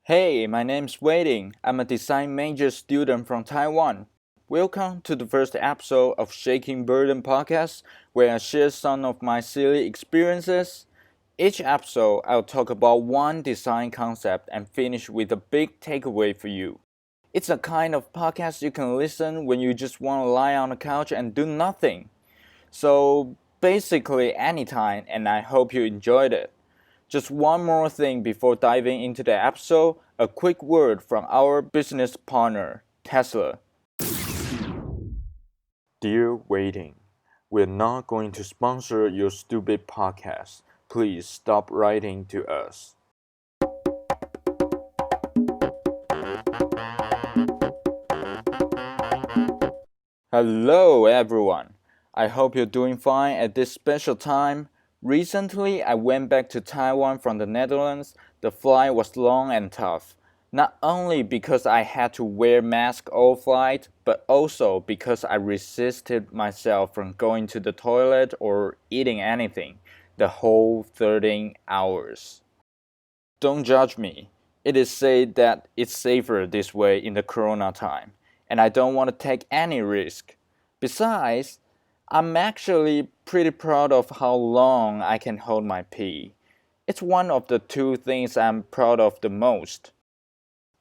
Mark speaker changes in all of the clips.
Speaker 1: Hey, my name's Weiting. I'm a design major student from Taiwan. Welcome to the first episode of Shaking Burden podcast, where I share some of my silly experiences. Each episode, I'll talk about one design concept and finish with a big takeaway for you. It's a kind of podcast you can listen when you just want to lie on the couch and do nothing. So basically, anytime, and I hope you enjoyed it. Just one more thing before diving into the episode, a quick word from our business partner, Tesla. Dear Waiting, we're not going to sponsor your stupid podcast. Please stop writing to us. Hello everyone. I hope you're doing fine at this special time. Recently, I went back to Taiwan from the Netherlands. The flight was long and tough. Not only because I had to wear mask all flight, but also because I resisted myself from going to the toilet or eating anything the whole 13 hours. Don't judge me. It is said that it's safer this way in the corona time, and I don't want to take any risk. Besides, I'm actually pretty proud of how long I can hold my pee. It's one of the two things I'm proud of the most.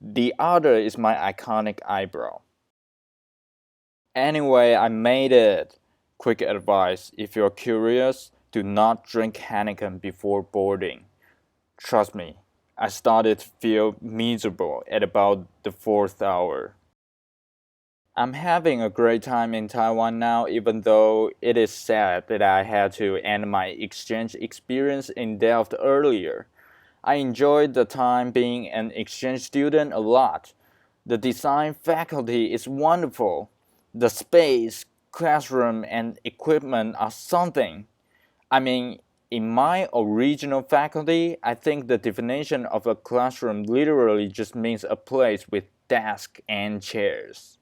Speaker 1: The other is my iconic eyebrow. Anyway, I made it. Quick advice, if you're curious, do not drink Heineken before boarding. Trust me, I started to feel miserable at about the 4th hour. I'm having a great time in Taiwan now, even though it is sad that I had to end my exchange experience in Delft earlier. I enjoyed the time being an exchange student a lot. The design faculty is wonderful. The space, classroom, and equipment are something. I mean, in my original faculty, I think the definition of a classroom literally just means a place with desks and chairs.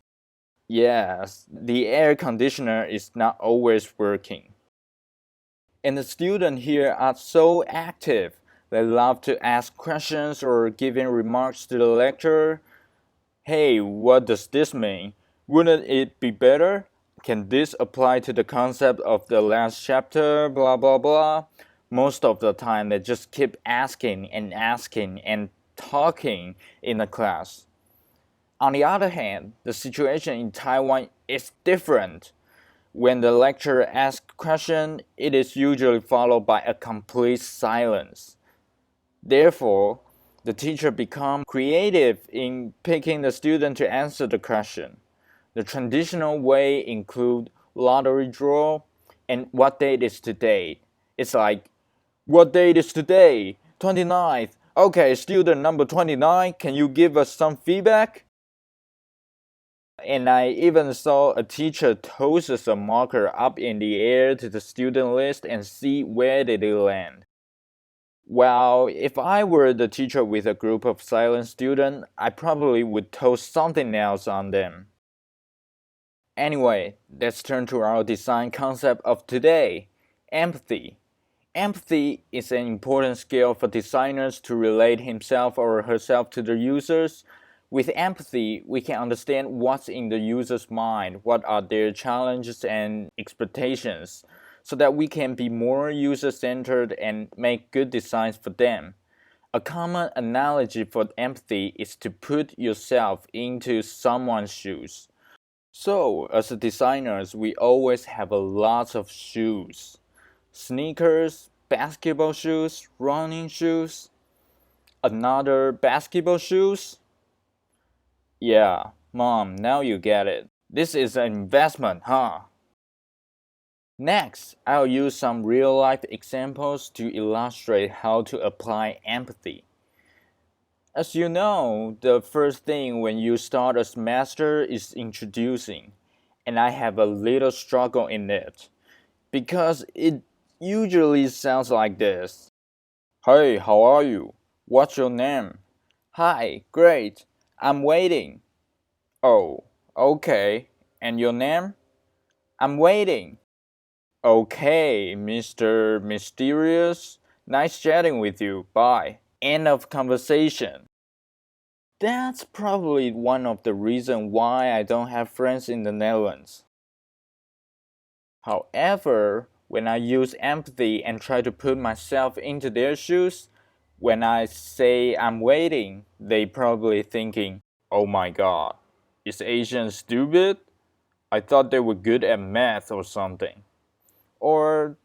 Speaker 1: Yes, the air conditioner is not always working. And the students here are so active. They love to ask questions or giving remarks to the lecturer. Hey, what does this mean? Wouldn't it be better? Can this apply to the concept of the last chapter? Blah blah blah. Most of the time, they just keep asking and talking in the class. On the other hand, the situation in Taiwan is different. When the lecturer asks a question, it is usually followed by a complete silence. Therefore, the teacher becomes creative in picking the student to answer the question. The traditional way include lottery draw and what date is today. It's like, what date is today? 29th. Okay, student number 29, can you give us some feedback? And I even saw a teacher tosses a marker up in the air to the student list and see where did it land. Well, if I were the teacher with a group of silent students, I probably would toss something else on them. Anyway, let's turn to our design concept of today, empathy. Empathy is an important skill for designers to relate himself or herself to the users. With empathy, we can understand what's in the user's mind, what are their challenges and expectations, so that we can be more user-centered and make good designs for them. A common analogy for empathy is to put yourself into someone's shoes. So, as designers, we always have a lot of shoes. Sneakers, basketball shoes, running shoes, another basketball shoes. Yeah, mom, now you get it. This is an investment, huh? Next, I'll use some real-life examples to illustrate how to apply empathy. As you know, the first thing when you start a semester is introducing, and I have a little struggle in it, because it usually sounds like this. Hey, how are you? What's your name? Hi, great. I'm waiting. Oh, okay. And your name? I'm waiting. Okay, Mr. Mysterious. Nice chatting with you. Bye. End of conversation. That's probably one of the reasons why I don't have friends in the Netherlands. However, when I use empathy and try to put myself into their shoes, when I say I'm waiting, they probably thinking, oh my god, is Asian stupid? I thought they were good at math or something. Or,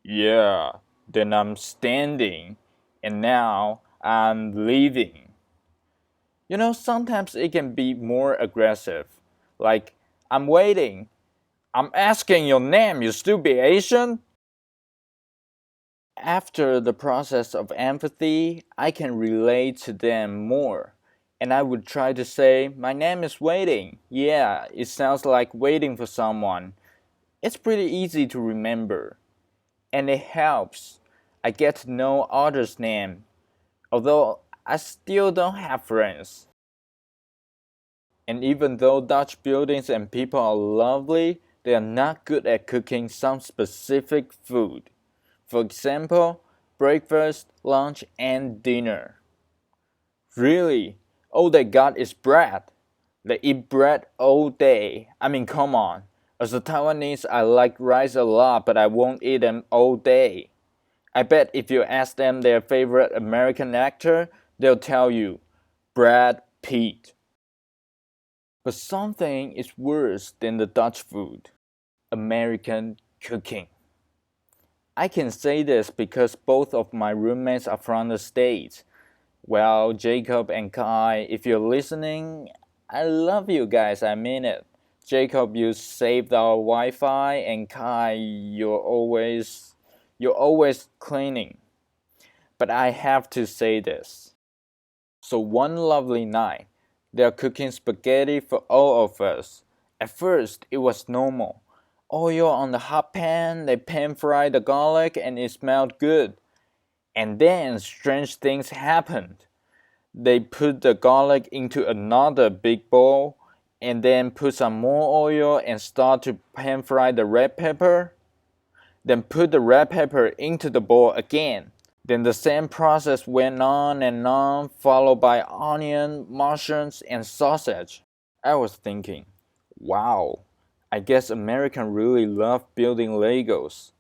Speaker 1: yeah, then I'm standing and now I'm leaving. Sometimes it can be more aggressive. Like, I'm waiting. I'm asking your name, you stupid Asian. After the process of empathy, I can relate to them more. And I would try to say, my name is waiting. Yeah, it sounds like waiting for someone. It's pretty easy to remember. And it helps. I get to know others' name. Although I still don't have friends. And even though Dutch buildings and people are lovely, they are not good at cooking some specific food. For example, breakfast, lunch, and dinner. Really, all they got is bread. They eat bread all day. I mean, come on. As a Taiwanese, I like rice a lot, but I won't eat them all day. I bet if you ask them their favorite American actor, they'll tell you, Brad Pitt. But something is worse than the Dutch food, American cooking. I can say this because both of my roommates are from the States. Well, Jacob and Kai, if you're listening, I love you guys, I mean it. Jacob, you saved our Wi-Fi, and Kai, you're always cleaning. But I have to say this. So one lovely night, they're cooking spaghetti for all of us. At first, it was normal. Oil on the hot pan, they pan fried the garlic and it smelled good. And then strange things happened. They put the garlic into another big bowl and then put some more oil and start to pan fry the red pepper. Then put the red pepper into the bowl again. Then the same process went on and on, followed by onion, mushrooms, and sausage. I was thinking, wow, I guess Americans really love building Legos.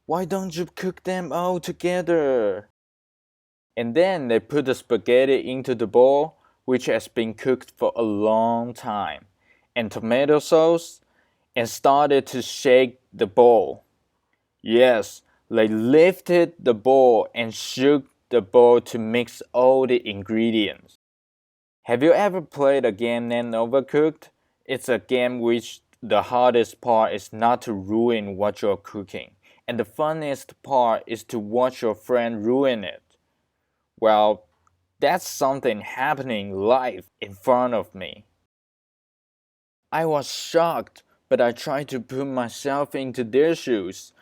Speaker 1: Why don't you cook them all together? And then they put the spaghetti into the bowl, which has been cooked for a long time, and tomato sauce, and started to shake the bowl. Yes, they lifted the bowl and shook the bowl to mix all the ingredients. Have you ever played a game named Overcooked? It's a game which the hardest part is not to ruin what you're cooking, and the funniest part is to watch your friend ruin it. Well, that's something happening live in front of me. I was shocked, but I tried to put myself into their shoes.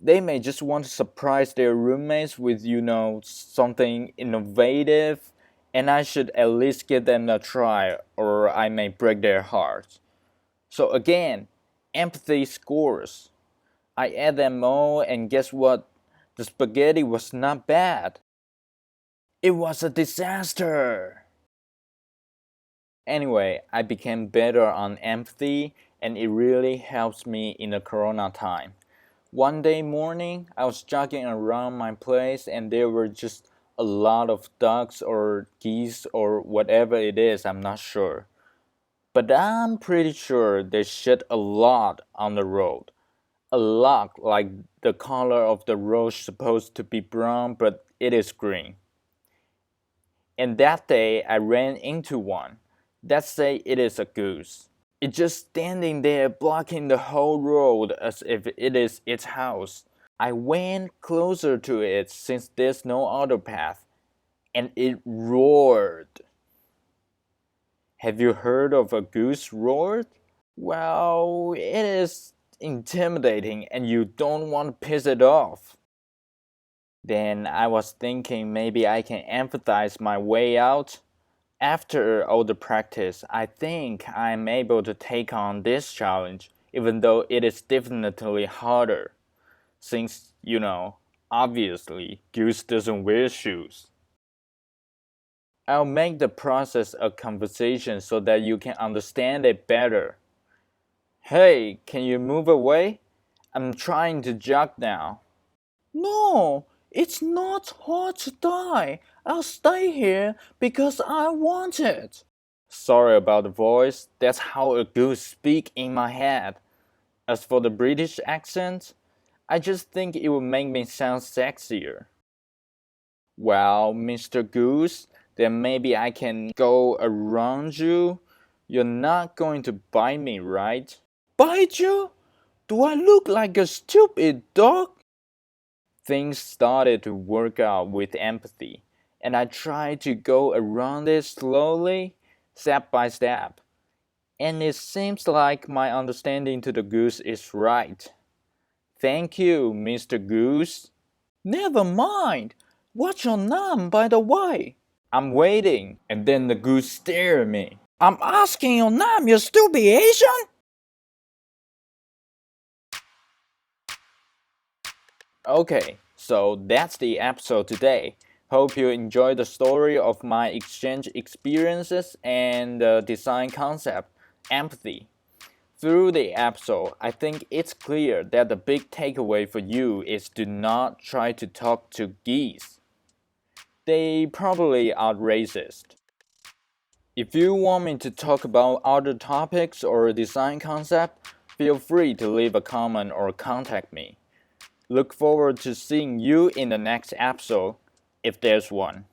Speaker 1: They may just want to surprise their roommates with, something innovative, and I should at least give them a try, or I may break their hearts. So again, empathy scores. I add them all, and guess what? The spaghetti was not bad. It was a disaster. Anyway, I became better on empathy, and it really helps me in the corona time. One day morning, I was jogging around my place and there were just a lot of ducks or geese or whatever it is, I'm not sure. But I'm pretty sure they shit a lot on the road. A lot, like the color of the road supposed to be brown, but it is green. And that day I ran into one. Let's say it is a goose. It's just standing there blocking the whole road as if it is its house. I went closer to it since there's no other path, and it roared. Have you heard of a goose roar? Well, it is intimidating and you don't want to piss it off. Then I was thinking maybe I can empathize my way out. After all the practice, I think I'm able to take on this challenge, even though it is definitely harder. Since, obviously, Goose doesn't wear shoes. I'll make the process a conversation so that you can understand it better. Hey, can you move away? I'm trying to jog now. No, it's not hard to die. I'll stay here because I want it. Sorry about the voice. That's how a goose speaks in my head. As for the British accent, I just think it would make me sound sexier. Well, Mr. Goose, then maybe I can go around you. You're not going to bite me, right? Bite you? Do I look like a stupid dog? Things started to work out with empathy, and I tried to go around it slowly, step by step. And it seems like my understanding to the goose is right. Thank you, Mr. Goose. Never mind. What's your name, by the way? I'm waiting, and then the goose stared at me. I'm asking your name, you stupid Asian! Okay, so that's the episode today. Hope you enjoyed the story of my exchange experiences and the design concept, empathy. Through the episode, I think it's clear that the big takeaway for you is do not try to talk to geese. They probably are racist. If you want me to talk about other topics or design concept, feel free to leave a comment or contact me. Look forward to seeing you in the next episode, if there's one.